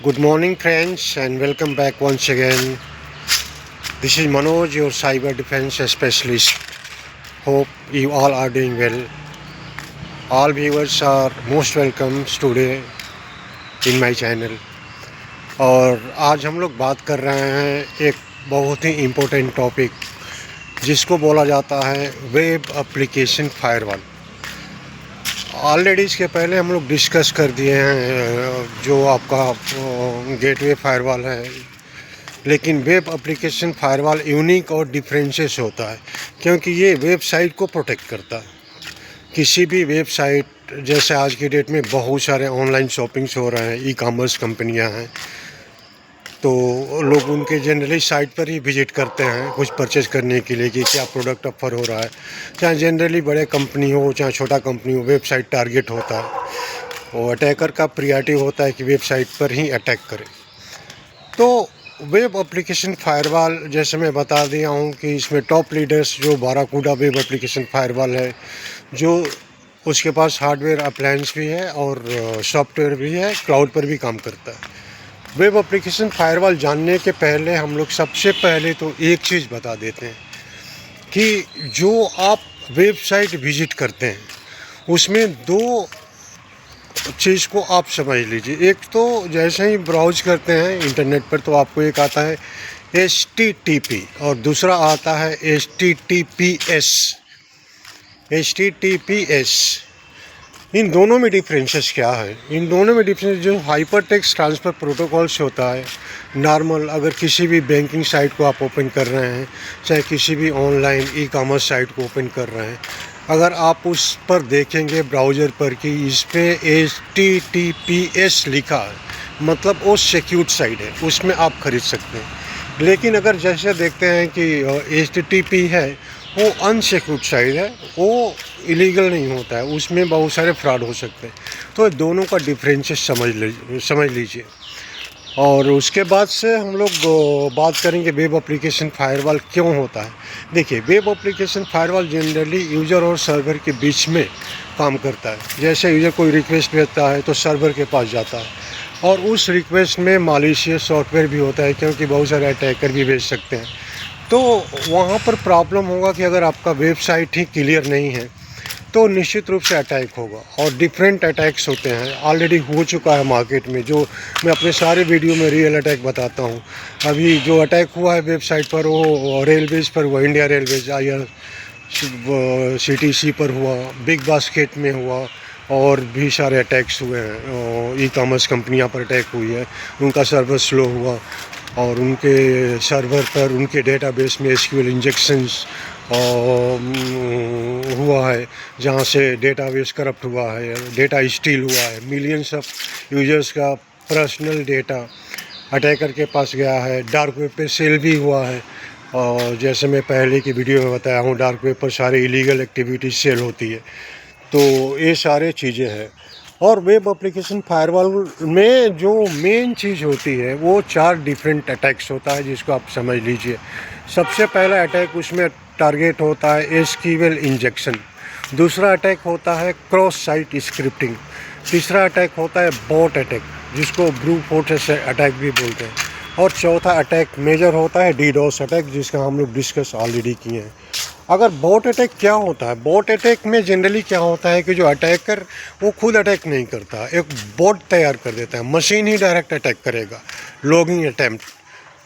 Good morning, friends, and welcome back once again. This is Manoj, your cyber defense specialist. Hope you all are doing well. All viewers are most welcome today in my channel. और आज हम लोग बात कर रहे हैं एक बहुत ही इम्पोर्टेंट टॉपिक जिसको बोला जाता है वेब एप्लीकेशन फायरवॉल। ऑलरेडी इसके पहले हम लोग डिस्कस कर दिए हैं जो आपका गेटवे फायरवॉल है, लेकिन वेब एप्लीकेशन फायरवॉल यूनिक और डिफरेंशियस होता है क्योंकि ये वेबसाइट को प्रोटेक्ट करता है। किसी भी वेबसाइट, जैसे आज की डेट में बहुत सारे ऑनलाइन शॉपिंग्स हो रहे हैं, ई कॉमर्स कंपनियां हैं, तो लोग उनके जनरली साइट पर ही विजिट करते हैं कुछ परचेज करने के लिए कि क्या प्रोडक्ट ऑफर हो रहा है। चाहे जनरली बड़े कंपनी हो चाहे छोटा कंपनी हो, वेबसाइट टारगेट होता है और अटैकर का प्रियॉरिटी होता है कि वेबसाइट पर ही अटैक करे। तो वेब एप्लीकेशन फायरवॉल जैसे मैं बता दिया हूँ कि इसमें टॉप लीडर्स जो बाराकूडा वेब एप्लीकेशन फायरवॉल है, जो उसके पास हार्डवेयर अप्लायंस भी है और सॉफ्टवेयर भी है, क्लाउड पर भी काम करता है। वेब एप्लीकेशन फायरवॉल जानने के पहले हम लोग सबसे पहले तो एक चीज़ बता देते हैं कि जो आप वेबसाइट विजिट करते हैं उसमें दो चीज़ को आप समझ लीजिए। एक तो जैसे ही ब्राउज करते हैं इंटरनेट पर तो आपको एक आता है HTTP और दूसरा आता है HTTPS। इन दोनों में डिफरेंसेस क्या है? इन दोनों में डिफरेंस जो हाइपर टेक्स्ट ट्रांसफ़र प्रोटोकॉल्स होता है नॉर्मल, अगर किसी भी बैंकिंग साइट को आप ओपन कर रहे हैं, चाहे किसी भी ऑनलाइन ई कॉमर्स साइट को ओपन कर रहे हैं, अगर आप उस पर देखेंगे ब्राउज़र पर कि इस पर HTTPS लिखा है, मतलब वो सिक्योर्ड साइट है, उसमें आप ख़रीद सकते हैं। लेकिन अगर जैसे देखते हैं कि HTTP है, वो अनसिक्योर्ड साइट है, वो इलीगल नहीं होता है, उसमें बहुत सारे फ्रॉड हो सकते हैं। तो दोनों का डिफरेंसेस समझ लीजिए। और उसके बाद से हम लोग बात करेंगे वेब एप्लीकेशन फायरवॉल क्यों होता है। देखिए, web application firewall generally user और सर्वर के बीच में काम करता है। जैसे यूज़र कोई रिक्वेस्ट भेजता है तो सर्वर के पास जाता है और उस रिक्वेस्ट में मालिशियस सॉफ्टवेयर भी होता है क्योंकि बहुत सारे अटैकर भी भेज सकते हैं। तो वहाँ पर प्रॉब्लम होगा कि अगर आपका वेबसाइट ही क्लियर नहीं है तो निश्चित रूप से अटैक होगा। और डिफरेंट अटैक्स होते हैं, ऑलरेडी हो चुका है मार्केट में, जो मैं अपने सारे वीडियो में रियल अटैक बताता हूँ। अभी जो अटैक हुआ है वेबसाइट पर वो रेलवेज़ पर हुआ, इंडिया रेलवेज IRCTC पर हुआ, बिग बास्केट में हुआ, और भी सारे अटैक्स हुए हैं। ई कॉमर्स कंपनियाँ पर अटैक हुई है, उनका सर्वर स्लो हुआ और उनके सर्वर पर उनके डेटाबेस में SQL इंजेक्शंस हुआ है, जहाँ से डेटाबेस करप्ट हुआ है, डेटा स्टील हुआ है, मिलियंस ऑफ यूजर्स का पर्सनल डेटा अटैकर के पास गया है। डार्क वेब पे सेल भी हुआ है, और जैसे मैं पहले की वीडियो में बताया हूँ, डार्क वेब पर सारे इलीगल एक्टिविटीज सेल होती है। तो ये सारे चीज़ें हैं। और वेब एप्लीकेशन फायरवॉल में जो मेन चीज़ होती है वो 4 डिफरेंट अटैक्स होता है, जिसको आप समझ लीजिए। सबसे पहला अटैक उसमें टारगेट होता है SQL इंजेक्शन, दूसरा अटैक होता है क्रॉस साइट स्क्रिप्टिंग, तीसरा अटैक होता है बॉट अटैक जिसको ब्रूट फोर्स अटैक भी बोलते हैं, और चौथा अटैक मेजर होता है DDoS अटैक, जिसका हम लोग डिस्कस ऑलरेडी किए हैं। अगर बॉट अटैक क्या होता है? बॉट अटैक में जनरली क्या होता है कि जो अटैकर वो खुद अटैक नहीं करता, एक बॉट तैयार कर देता है, मशीन ही डायरेक्ट अटैक करेगा। लॉगिंग अटैम्प्ट,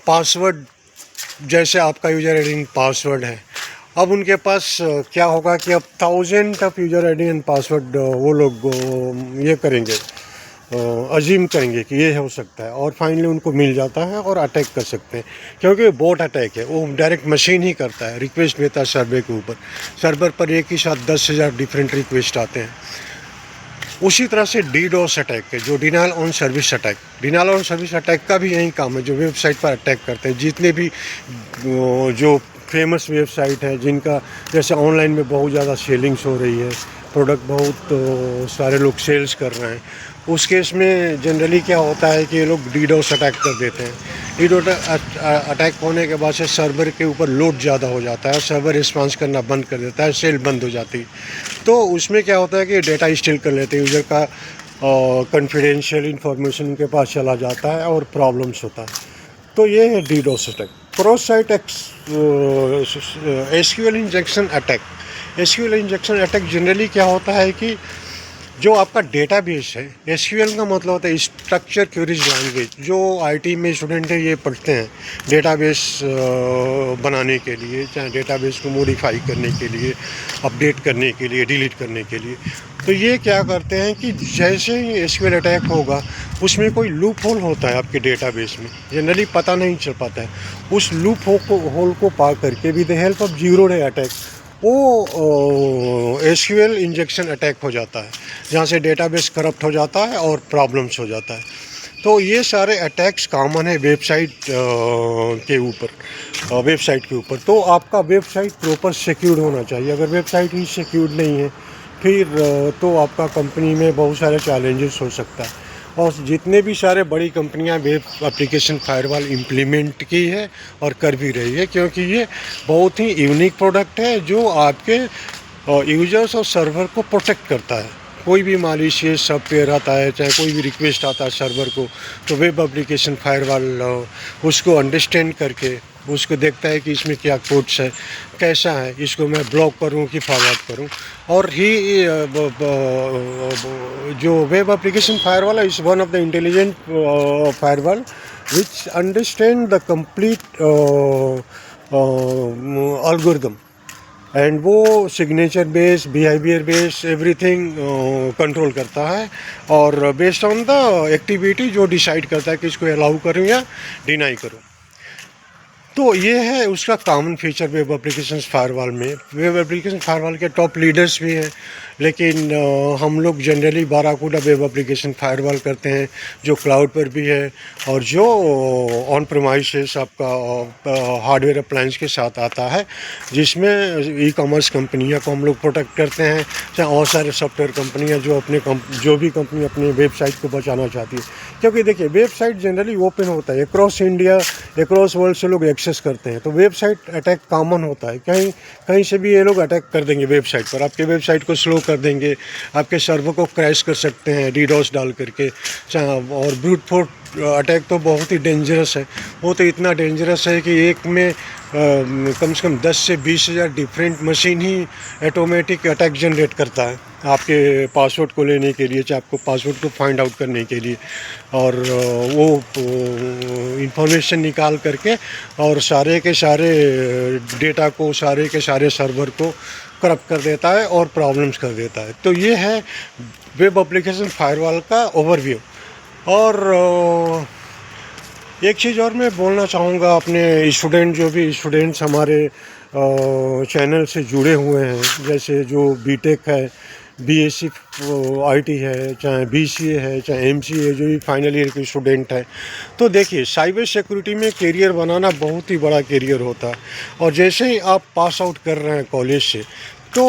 पासवर्ड, जैसे आपका यूज़र आईडी पासवर्ड है, अब उनके पास क्या होगा कि अब 1000 of user ID and password वो लोग ये करेंगे, अजीम करेंगे कि ये हो सकता है, और फाइनली उनको मिल जाता है और अटैक कर सकते हैं। क्योंकि बोट अटैक है, वो डायरेक्ट मशीन ही करता है, रिक्वेस्ट भेजता है सर्वर के ऊपर, सर्वर पर एक ही साथ 10,000 डिफरेंट रिक्वेस्ट आते हैं। उसी तरह से DDoS अटैक है, जो denial on service attack, denial on service attack का भी यही काम है, जो वेबसाइट पर अटैक करते हैं। जितने भी जो फेमस वेबसाइट है जिनका जैसे ऑनलाइन में बहुत ज़्यादा सेलिंग्स हो रही है, प्रोडक्ट बहुत सारे लोग सेल्स कर रहे हैं, उस केस में जनरली क्या होता है कि ये लोग DDoS अटैक कर देते हैं। DDoS अटैक होने के बाद से सर्वर के ऊपर लोड ज़्यादा हो जाता है, सर्वर रिस्पांस करना बंद कर देता है, सेल बंद हो जाती है। तो उसमें क्या होता है कि डेटा स्टील कर लेते हैं, यूज़र का कॉन्फिडेंशियल इंफॉर्मेशन उनके पास चला जाता है और प्रॉब्लम्स होता है। तो ये है DDoS attack. Cross site SQL injection attack. SQL injection attack generally क्या होता है कि जो आपका डेटाबेस है, एसक्यूएल का मतलब होता है स्ट्रक्चर क्वेरीज लैंग्वेज। जो आईटी में स्टूडेंट है ये पढ़ते हैं डेटाबेस बनाने के लिए, चाहे डेटाबेस को मॉडिफाई करने के लिए, अपडेट करने के लिए, डिलीट करने के लिए। तो ये क्या करते हैं कि जैसे ही एसक्यूएल अटैक होगा उसमें कोई लूप होल होता है आपके डेटाबेस में, जनरली पता नहीं चल पाता है। उस लूप होल को पा करके with the help of zero day attack वो एसक्यूएल इंजेक्शन अटैक हो जाता है, जहाँ से डेटाबेस करप्ट हो जाता है और प्रॉब्लम्स हो जाता है। तो ये सारे अटैक्स कॉमन है वेबसाइट के ऊपर। तो आपका वेबसाइट प्रॉपर सिक्योर्ड होना चाहिए। अगर वेबसाइट ही सिक्योर्ड नहीं है फिर तो आपका कंपनी में बहुत सारे चैलेंजेस हो सकता है। और जितने भी सारे बड़ी कंपनियां वेब एप्लीकेशन फायरवॉल इम्प्लीमेंट की है और कर भी रही है, क्योंकि ये बहुत ही यूनिक प्रोडक्ट है जो आपके यूजर्स और सर्वर को प्रोटेक्ट करता है। कोई भी मालिशियस सॉफ्टवेयर आता है, चाहे कोई भी रिक्वेस्ट आता है सर्वर को, तो वेब एप्लीकेशन फायरवॉल उसको अंडरस्टैंड करके उसको देखता है कि इसमें क्या कोड्स है, कैसा है, इसको मैं ब्लॉक करूं कि फॉरवर्ड करूं। और जो वेब एप्लीकेशन फायरवॉल है is one of the intelligent firewall which understand the complete algorithm, and वो signature base, behaviour base, everything control करता है और बेस्ड ऑन द एक्टिविटी जो डिसाइड करता है कि इसको अलाउ करूं या डिनाई करूं। तो ये है उसका common feature web application firewall में। वेब एप्लीकेशन फायरवॉल के टॉप लीडर्स भी हैं, लेकिन हम लोग जनरली बाराकूडा वेब एप्लीकेशन फायरवॉल करते हैं जो क्लाउड पर भी है और जो ऑन प्रीमाइसेस आपका हार्डवेयर अप्लायंस के साथ आता है, जिसमें ई कॉमर्स कंपनियां को हम लोग प्रोटेक्ट करते हैं, चाहे और सारे सॉफ्टवेयर कंपनियां जो भी कंपनी अपनी वेबसाइट को बचाना चाहती है। क्योंकि देखिए वेबसाइट जनरली ओपन होता है, अक्रॉस इंडिया अक्रॉस वर्ल्ड से लोग एक्सेस करते हैं, तो वेबसाइट अटैक कॉमन होता है। कहीं से भी ये लोग अटैक कर देंगे वेबसाइट पर, आपके वेबसाइट को स्लो कर देंगे, आपके सर्वर को क्रैश कर सकते हैं डीडोस डाल करके। और ब्रूट फोर्स अटैक तो बहुत ही डेंजरस है। वो तो इतना डेंजरस है कि एक में कम से कम 10 से 20,000 डिफरेंट मशीन ही ऑटोमेटिक अटैक जनरेट करता है आपके पासवर्ड को लेने के लिए, चाहे आपको पासवर्ड को फाइंड आउट करने के लिए, और वो इंफॉर्मेशन निकाल करके और सारे के सारे डेटा को, सारे के सारे सर्वर को करप्ट कर देता है और प्रॉब्लम्स कर देता है। तो ये है वेब एप्लीकेशन फायरवॉल का ओवरव्यू। और एक चीज़ और मैं बोलना चाहूँगा अपने जो भी स्टूडेंट्स हमारे चैनल से जुड़े हुए हैं, जैसे जो बीटेक है, बीएससी आईटी है, चाहे बीसीए है, चाहे एमसीए, जो भी फाइनल ईयर के स्टूडेंट है, तो देखिए साइबर सिक्योरिटी में करियर बनाना बहुत ही बड़ा करियर होता है। और जैसे ही आप पास आउट कर रहे हैं कॉलेज से, तो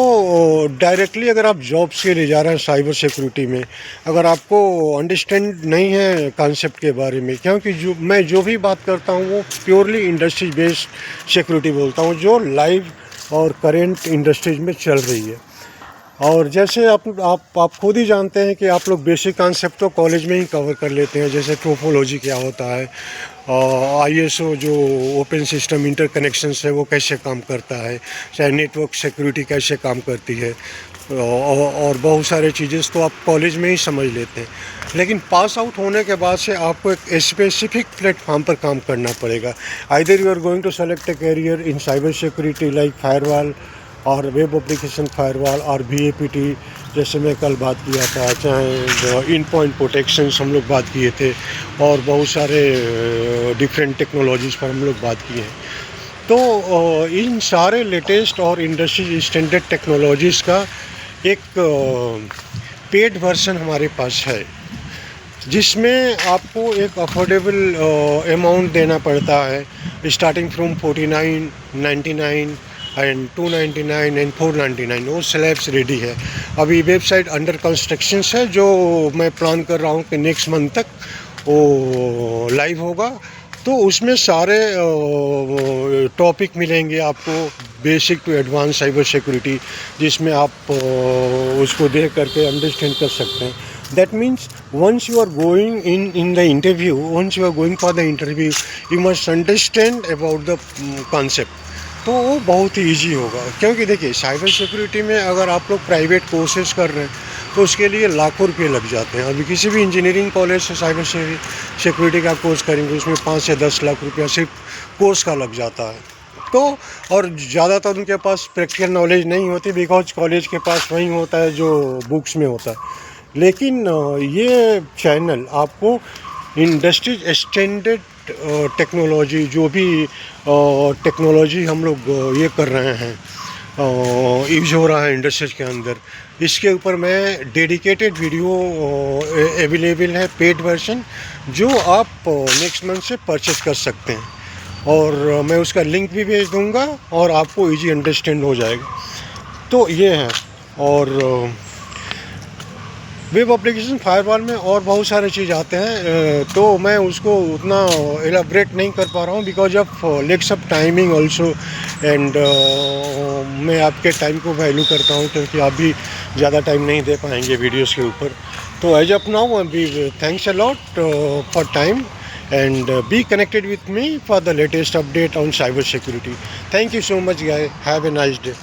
डायरेक्टली अगर आप जॉब्स के लिए जा रहे हैं साइबर सिक्योरिटी में, अगर आपको अंडरस्टैंड नहीं है कॉन्सेप्ट के बारे में, क्योंकि मैं जो भी बात करता हूँ वो प्योरली इंडस्ट्री बेस्ड सिक्योरिटी बोलता हूँ, जो लाइव और करेंट इंडस्ट्रीज में चल रही है। और जैसे आप खुद ही जानते हैं कि आप लोग बेसिक कॉन्सेप्ट तो कॉलेज में ही कवर कर लेते हैं, जैसे टोपोलॉजी क्या होता है, आईएसओ जो ओपन सिस्टम इंटरकनेक्शन है वो कैसे काम करता है, चाहे नेटवर्क सिक्योरिटी कैसे काम करती है, और बहुत सारे चीज़ें तो आप कॉलेज में ही समझ लेते हैं। लेकिन पास आउट होने के बाद से आपको एक स्पेसिफिक प्लेटफॉर्म पर काम करना पड़ेगा। Either you are going to select a career in cyber security like firewall और वेब एप्लीकेशन फायरवॉल और VAPT, जैसे मैं कल बात किया था, चाहे इन पॉइंट प्रोटेक्शन हम लोग बात किए थे, और बहुत सारे डिफरेंट टेक्नोलॉजीज़ पर हम लोग बात किए हैं। तो इन सारे लेटेस्ट और इंडस्ट्री स्टैंडर्ड टेक्नोलॉजीज़ का एक पेड वर्जन हमारे पास है, जिसमें आपको एक अफोर्डेबल अमाउंट देना पड़ता है, स्टार्टिंग फ्रॉम 49.99 एंड 299 एंड 499। वो स्लैब्स रेडी है। अभी वेबसाइट अंडर कंस्ट्रक्शन है, जो मैं प्लान कर रहा हूँ कि नेक्स्ट मंथ तक वो लाइव होगा। तो उसमें सारे टॉपिक मिलेंगे आपको, basic to advance cyber security, जिसमें आप उसको देख करके अंडरस्टैंड कर सकते हैं। That means once you are going in the interview, once you are going for the interview, you must understand about the concept. तो वो बहुत ही ईजी होगा, क्योंकि देखिए साइबर सिक्योरिटी में अगर आप लोग प्राइवेट कोर्सेज कर रहे हैं तो उसके लिए लाखों रुपये लग जाते हैं। अभी किसी भी इंजीनियरिंग कॉलेज से साइबर सिक्योरिटी का कोर्स करेंगे उसमें 5 से 10 लाख रुपया सिर्फ कोर्स का लग जाता है। तो और ज़्यादातर उनके पास प्रैक्टिकल नॉलेज नहीं होती, बिकॉज कॉलेज के पास वही होता है जो बुक्स में होता है। लेकिन ये चैनल आपको इंडस्ट्री स्टैंडर्ड टेक्नोलॉजी, जो भी टेक्नोलॉजी हम लोग ये कर रहे हैं, यूज हो रहा है इंडस्ट्रीज के अंदर, इसके ऊपर मैं डेडिकेटेड वीडियो अवेलेबल है, पेड वर्जन, जो आप नेक्स्ट मंथ से परचेज कर सकते हैं। और मैं उसका लिंक भी भेज दूंगा और आपको इजी अंडरस्टैंड हो जाएगा। तो ये है। और वेब एप्लीकेशन फायरवॉल में और बहुत सारे चीज़ आते हैं, तो मैं उसको उतना एलाबरेट नहीं कर पा रहा हूँ, because of lacks of timing also. And मैं आपके टाइम को वैल्यू करता हूँ, क्योंकि आप भी ज़्यादा टाइम नहीं दे पाएंगे वीडियोस के ऊपर। तो as of now be thanks a lot for time, and be connected with me for the latest update on cyber security. Thank you so much guys, have a nice day.